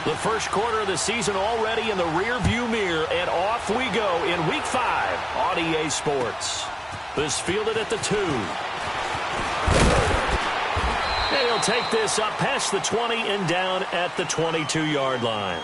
The first quarter of the season already in the rear-view mirror, and off we go in Week 5 on EA Sports. This fielded at the 2. And he'll take this up past the 20 and down at the 22-yard line.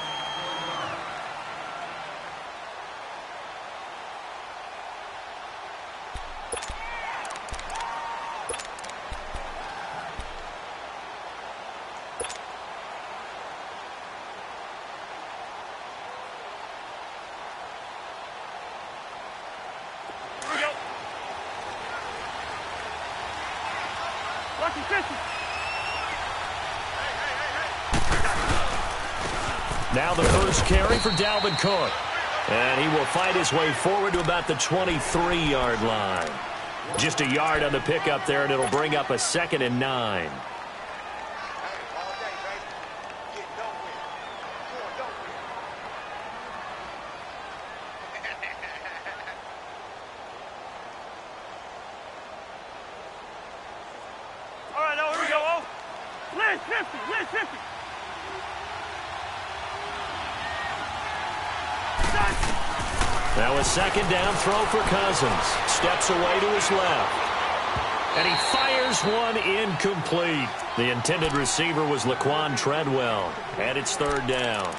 Now the first carry for Dalvin Cook. And he will fight his way forward to about the 23-yard line. Just a yard on the pickup there, and it'll bring up a 2nd and 9. All right, now here we go. Lynch 50. Now a 2nd down throw for Cousins. Steps away to his left. And he fires one incomplete. The intended receiver was Laquan Treadwell. And it's 3rd down.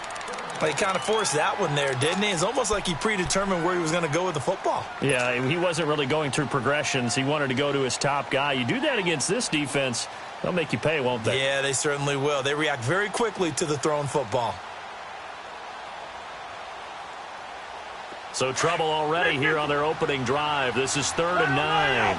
Well, he kind of forced that one there, didn't he? It's almost like he predetermined where he was going to go with the football. Yeah, he wasn't really going through progressions. He wanted to go to his top guy. You do that against this defense, they'll make you pay, won't they? Yeah, they certainly will. They react very quickly to the thrown football. So trouble already here on their opening drive. This is 3rd and 9.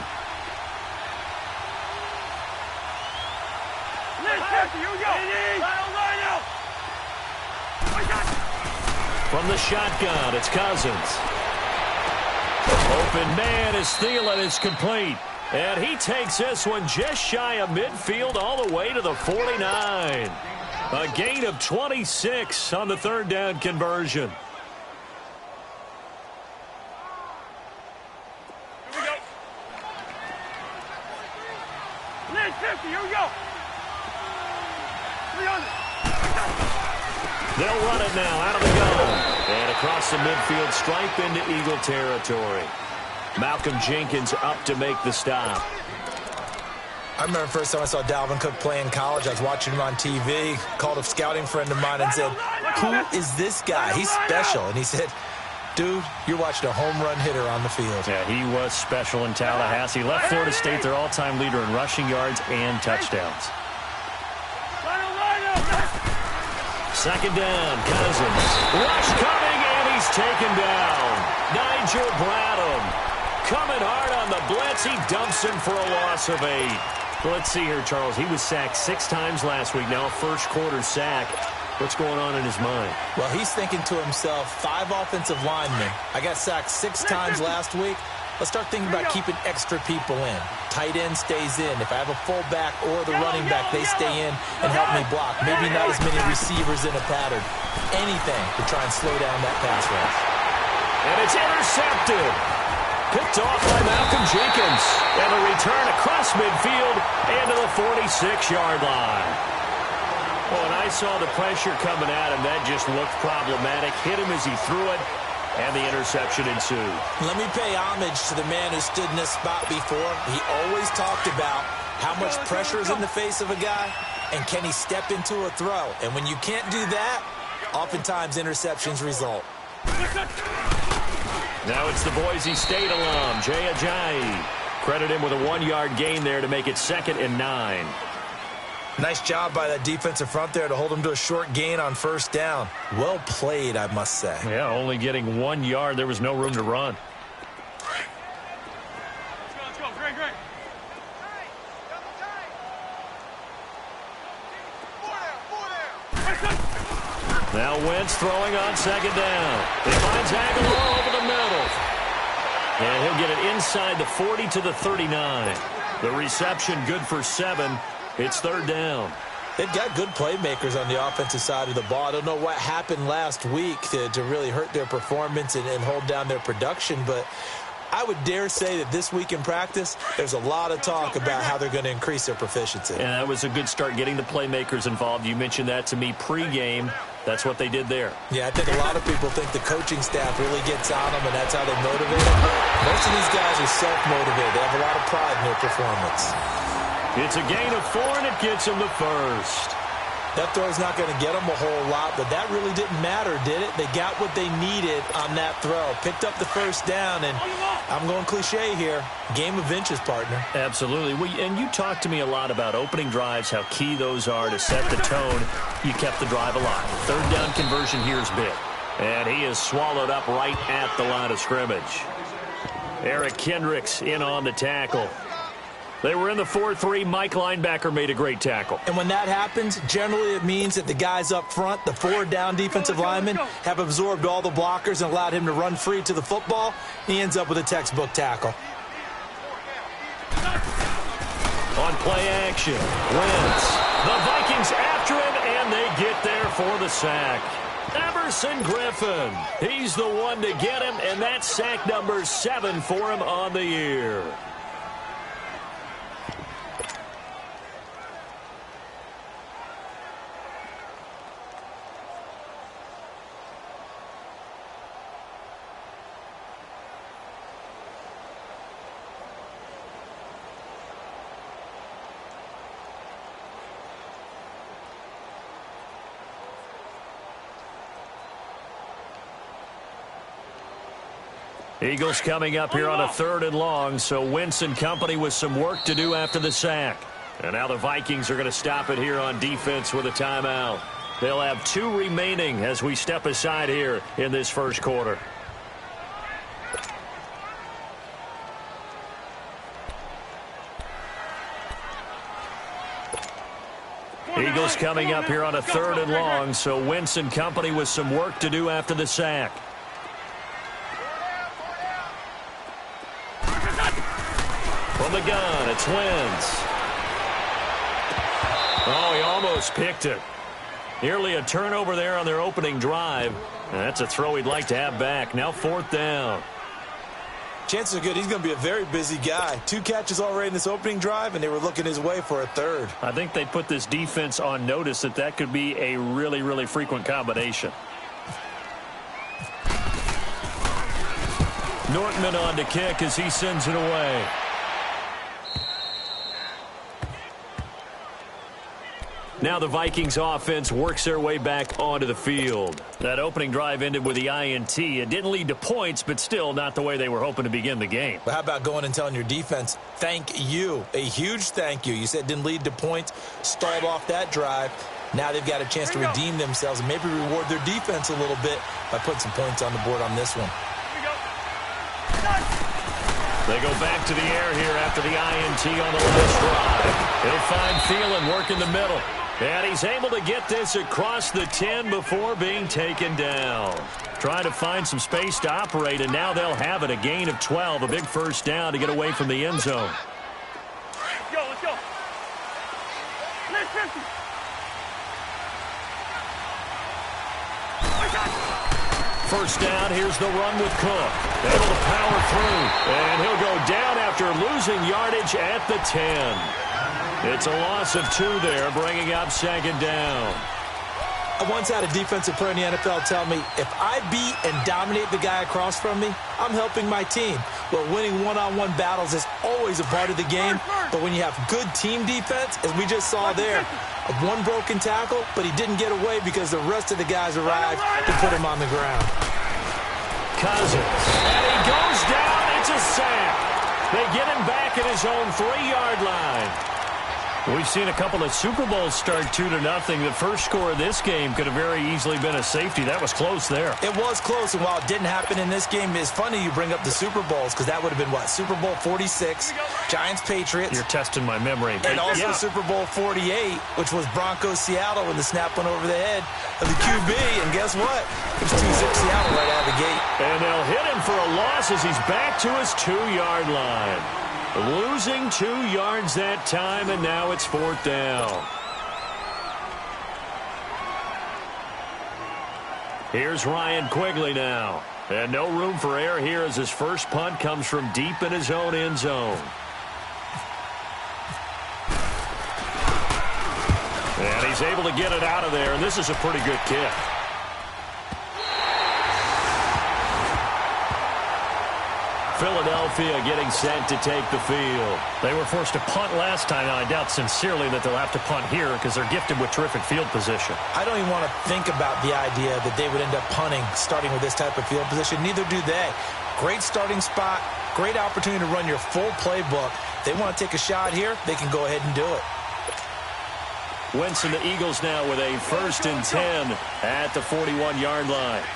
From the shotgun, it's Cousins. Open man is Thielen. It's complete. And he takes this one just shy of midfield all the way to the 49. A gain of 26 on the 3rd down conversion. Here we go. They'll run it now out of the gun. And across the midfield stripe into Eagle territory. Malcolm Jenkins up to make the stop. I remember the first time I saw Dalvin Cook play in college. I was watching him on TV. Called a scouting friend of mine and said, "Who is this guy? He's special." And he said, "Dude, you're watching a home run hitter on the field." Yeah, he was special in Tallahassee. Left Florida State their all-time leader in rushing yards and touchdowns. 2nd down, Cousins. Rush coming, and he's taken down. Nigel Bradham coming hard on the blitz. He dumps him for a loss of 8. Well, let's see here, Charles. He was sacked 6 times last week. Now a first-quarter sack. What's going on in his mind? Well, he's thinking to himself, 5 offensive linemen. I got sacked 6 times last week. Let's start thinking about keeping extra people in. Tight end stays in. If I have a fullback or the running back, they stay in and help me block. Maybe not as many receivers in a pattern. Anything to try and slow down that pass rush. And it's intercepted. Picked off by Malcolm Jenkins. And a return across midfield and to the 46-yard line. Oh, and I saw the pressure coming at him. That just looked problematic. Hit him as he threw it, and the interception ensued. Let me pay homage to the man who stood in this spot before. He always talked about how much pressure is in the face of a guy, and can he step into a throw. And when you can't do that, oftentimes interceptions result. Now it's the Boise State alum, Jay Ajayi. Credit him with a 1-yard gain there to make it 2nd and 9. Nice job by that defensive front there to hold him to a short gain on 1st down. Well played, I must say. Yeah, only getting 1 yard. There was no room to run. Let's go. Great. Now Wentz throwing on 2nd down. He finds Aguilar over the middle. And he'll get it inside the 40 to the 39. The reception good for 7. It's 3rd down. They've got good playmakers on the offensive side of the ball. I don't know what happened last week to really hurt their performance and hold down their production, but I would dare say that this week in practice, there's a lot of talk about how they're going to increase their proficiency. And that was a good start getting the playmakers involved. You mentioned that to me pregame. That's what they did there. Yeah, I think a lot of people think the coaching staff really gets on them, and that's how they motivate them. Most of these guys are self-motivated. They have a lot of pride in their performance. It's a gain of 4, and it gets them the first. That throw's not going to get them a whole lot, but that really didn't matter, did it? They got what they needed on that throw. Picked up the first down, and I'm going cliche here. Game of inches, partner. Absolutely. And you talked to me a lot about opening drives, how key those are to set the tone. You kept the drive alive. Third down conversion here is big. And he is swallowed up right at the line of scrimmage. Eric Kendricks in on the tackle. They were in the 4-3. Mike linebacker made a great tackle. And when that happens, generally it means that the guys up front, the 4 down defensive linemen, have absorbed all the blockers and allowed him to run free to the football. He ends up with a textbook tackle. On play action, Wentz. The Vikings after him, and they get there for the sack. Everson Griffin. He's the one to get him, and that's sack number 7 for him on the year. Eagles coming up here on a 3rd and long, so Wentz and company with some work to do after the sack. And now the Vikings are going to stop it here on defense with a timeout. They'll have 2 remaining as we step aside here in this first quarter. Eagles coming up here on a 3rd and long, so Wentz and company with some work to do after the sack. From the gun, it's Wentz. Oh, he almost picked it. Nearly a turnover there on their opening drive. And that's a throw he'd like to have back. Now 4th down. Chances are good he's going to be a very busy guy. 2 catches already in this opening drive, and they were looking his way for a 3rd. I think they put this defense on notice that could be a really, really frequent combination. Nortman on to kick as he sends it away. Now the Vikings offense works their way back onto the field. That opening drive ended with the INT. It didn't lead to points, but still not the way they were hoping to begin the game. But how about going and telling your defense, thank you, a huge thank you. You said it didn't lead to points, stalled off that drive. Now they've got a chance to redeem themselves and maybe reward their defense a little bit by putting some points on the board on this one. They go back to the air here after the INT on the last drive. He'll find Thielen work in the middle. And he's able to get this across the 10 before being taken down. Trying to find some space to operate, and now they'll have it. A gain of 12, a big first down to get away from the end zone. Let's go. Let's go. First down, here's the run with Cook. Able to power through, and he'll go down after losing yardage at the 10. It's a loss of 2 there, bringing up 2nd down. I once had a defensive player in the NFL tell me, if I beat and dominate the guy across from me, I'm helping my team. Well, winning one-on-one battles is always a part of the game, but when you have good team defense, as we just saw there, one broken tackle, but he didn't get away because the rest of the guys arrived to put him on the ground. Cousins, and he goes down. It's a sack. They get him back at his own 3-yard line. We've seen a couple of Super Bowls start 2-0. The first score of this game could have very easily been a safety. That was close there. It was close, and while it didn't happen in this game, it's funny you bring up the Super Bowls because that would have been, what, Super Bowl 46, Giants-Patriots. You're testing my memory. And also Super Bowl 48, which was Broncos-Seattle when the snap went over the head of the QB. And guess what? It was 2-6 Seattle right out of the gate. And they'll hit him for a loss as he's back to his 2-yard line. Losing 2 yards that time, and now it's 4th down. Here's Ryan Quigley now. And no room for error here as his first punt comes from deep in his own end zone. And he's able to get it out of there, and this is a pretty good kick. Philadelphia getting set to take the field. They were forced to punt last time, and I doubt sincerely that they'll have to punt here because they're gifted with terrific field position. I don't even want to think about the idea that they would end up punting starting with this type of field position. Neither do they. Great starting spot, great opportunity to run your full playbook. If they want to take a shot here, they can go ahead and do it. Wentz and the Eagles now with a 1st and 10 at the 41-yard line.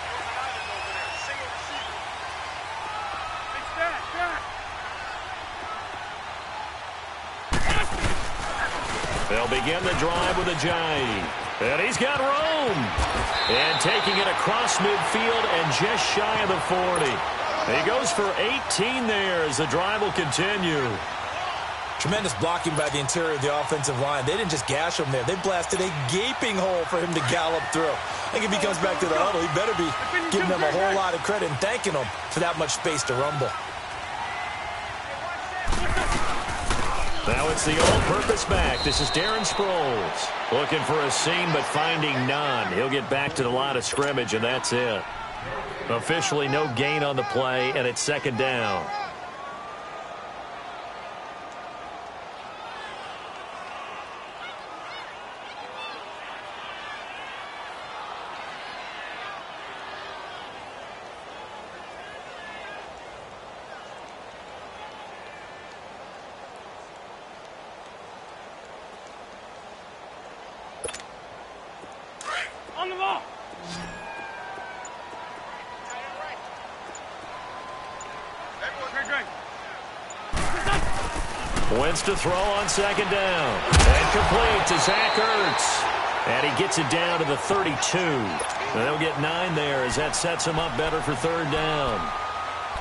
They'll begin the drive with a jive. And he's got room. And taking it across midfield and just shy of the 40. He goes for 18 there as the drive will continue. Tremendous blocking by the interior of the offensive line. They didn't just gash him there. They blasted a gaping hole for him to gallop through. I think if he comes back to the huddle, he better be giving them a whole lot of credit and thanking them for that much space to rumble. Now it's the all-purpose back. This is Darren Sproles. Looking for a seam, but finding none. He'll get back to the line of scrimmage, and that's it. Officially no gain on the play, and it's 2nd down. On the ball. Wentz to throw on 2nd down. And complete to Zach Ertz. And he gets it down to the 32. And they'll get 9 there as that sets him up better for 3rd down.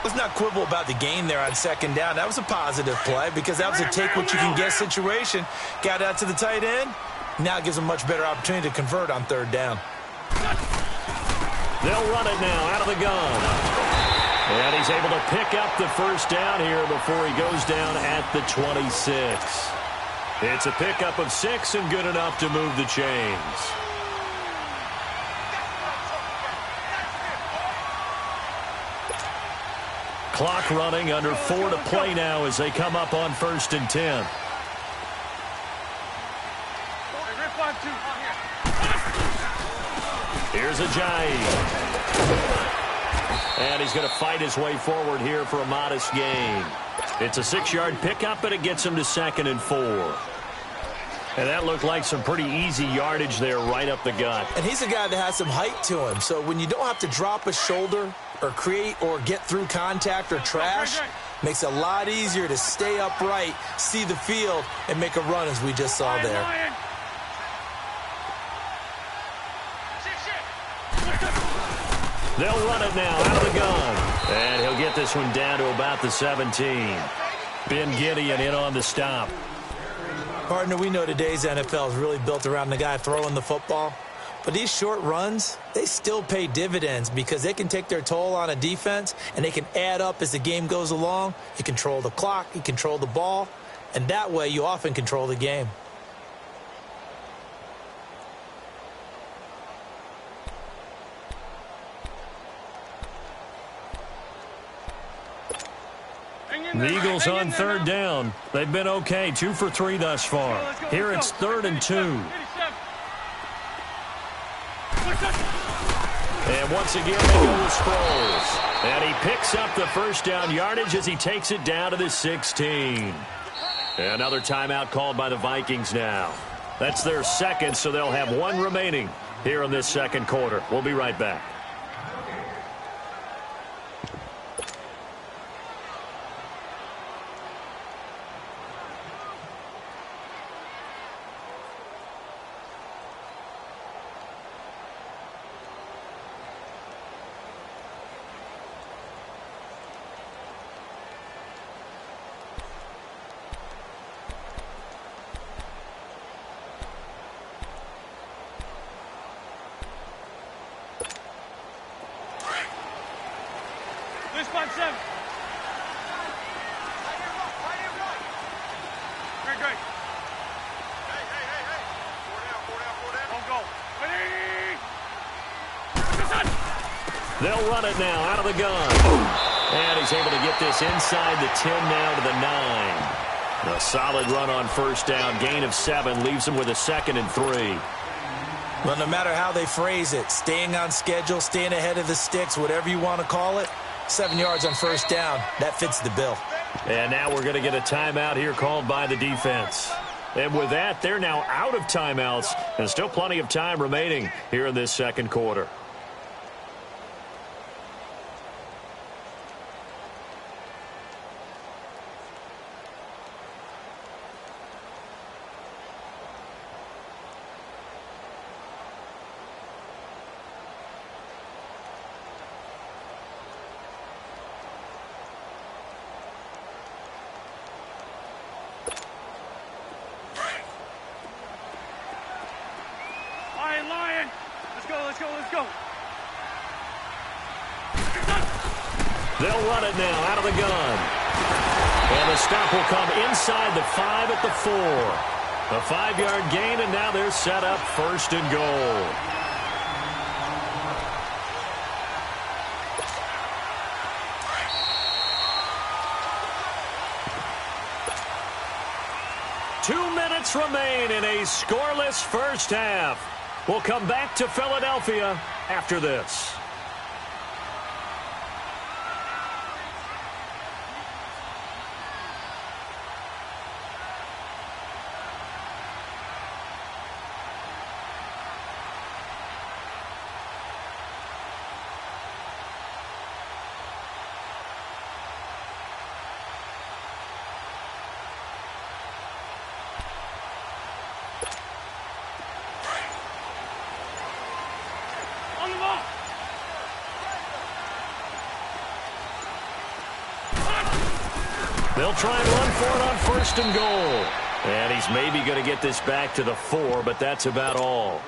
Let's not quibble about the gain there on 2nd down. That was a positive play because that was a take-what-you-can-get situation. Got out to the tight end. Now it gives them a much better opportunity to convert on 3rd down. They'll run it now out of the gun. And he's able to pick up the 1st down here before he goes down at the 26. It's a pickup of 6 and good enough to move the chains. Clock running, under 4 to play now as they come up on 1st and 10. Here's a jive. And he's going to fight his way forward here for a modest gain. It's a 6-yard pickup, but it gets him to 2nd and 4. And that looked like some pretty easy yardage there right up the gut. And he's a guy that has some height to him. So when you don't have to drop a shoulder or create or get through contact or trash, makes it a lot easier to stay upright, see the field, and make a run as we just saw there. They'll run it now out of the gun. And he'll get this one down to about the 17. Ben Gideon in on the stop. Partner, we know today's NFL is really built around the guy throwing the football. But these short runs, they still pay dividends because they can take their toll on a defense and they can add up as the game goes along. You control the clock, you control the ball, and that way you often control the game. The Eagles on 3rd down. They've been okay, 2 for 3 thus far. Here it's 3rd and 2. And once again, they go with Sproles. And he picks up the 1st down yardage as he takes it down to the 16. Another timeout called by the Vikings now. That's their 2nd, so they'll have 1 remaining here in this 2nd quarter. We'll be right back. They'll run it now out of the gun. And he's able to get this inside the 10 now to the 9. A solid run on first down. Gain of 7 leaves him with a 2nd and 3. Well, no matter how they phrase it, staying on schedule, staying ahead of the sticks, whatever you want to call it, 7 yards on first down, that fits the bill. And now we're going to get a timeout here called by the defense. And with that, they're now out of timeouts, and still plenty of time remaining here in this second quarter. Lion. Let's go, let's go, let's go. They'll run it now out of the gun. And the stop will come inside the 5 at the 4. A 5-yard gain, and now they're set up 1st and goal. Two minutes remain in a scoreless first half. We'll come back to Philadelphia after this. They'll try and run for it on 1st and goal. And he's maybe going to get this back to the 4, but that's about all.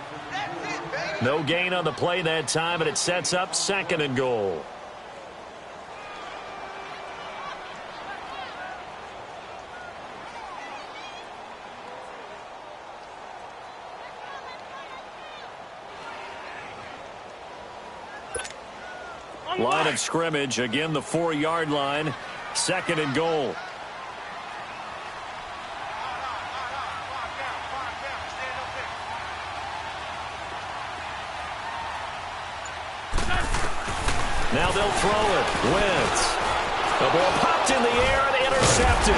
No gain on the play that time, and it sets up 2nd and goal. Line of scrimmage, again the 4-yard line. 2nd and goal. Now they'll throw it. Wentz. The ball popped in the air and intercepted.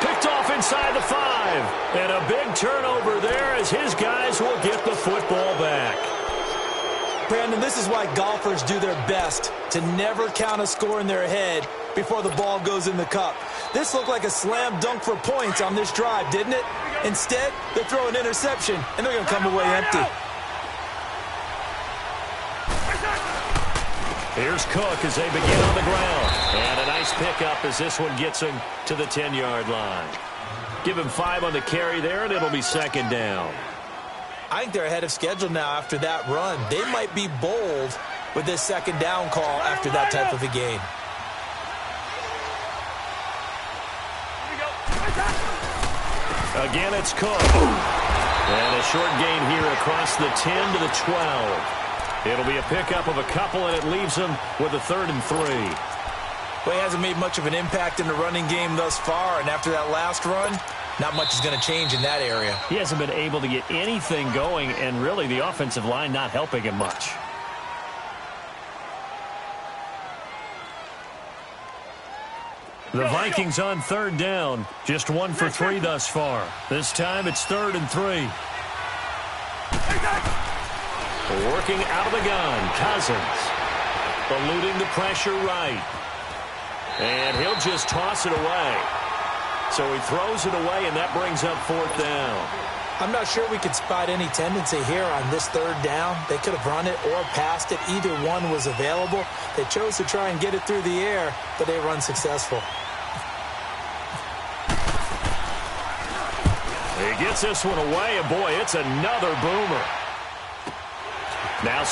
Picked off inside the 5. And a big turnover there as his guys will get the football back. Brandon, this is why golfers do their best to never count a score in their head before the ball goes in the cup. This looked like a slam dunk for points on this drive, didn't it? Instead, they throw an interception, and they're going to come away empty. Here's Cook as they begin on the ground. And a nice pickup as this one gets him to the 10-yard line. Give him 5 on the carry there, and it'll be 2nd down. I think they're ahead of schedule now after that run. They might be bold with this 2nd down call after that type of a game. Again, it's Cook. And a short gain here across the 10 to the 12. It'll be a pickup of a couple, and it leaves him with a 3rd and 3. Well, he hasn't made much of an impact in the running game thus far, and after that last run, not much is going to change in that area. He hasn't been able to get anything going, and really the offensive line not helping him much. The Vikings on 3rd down. Just 1 for 3 thus far. This time it's 3rd and 3. Working out of the gun, Cousins. Eluding the pressure right. And he'll just toss it away. So he throws it away, and that brings up 4th down. I'm not sure we could spot any tendency here on this 3rd down. They could have run it or passed it. Either one was available. They chose to try and get it through the air, but they were unsuccessful. He gets this one away, and boy, it's another boomer. Now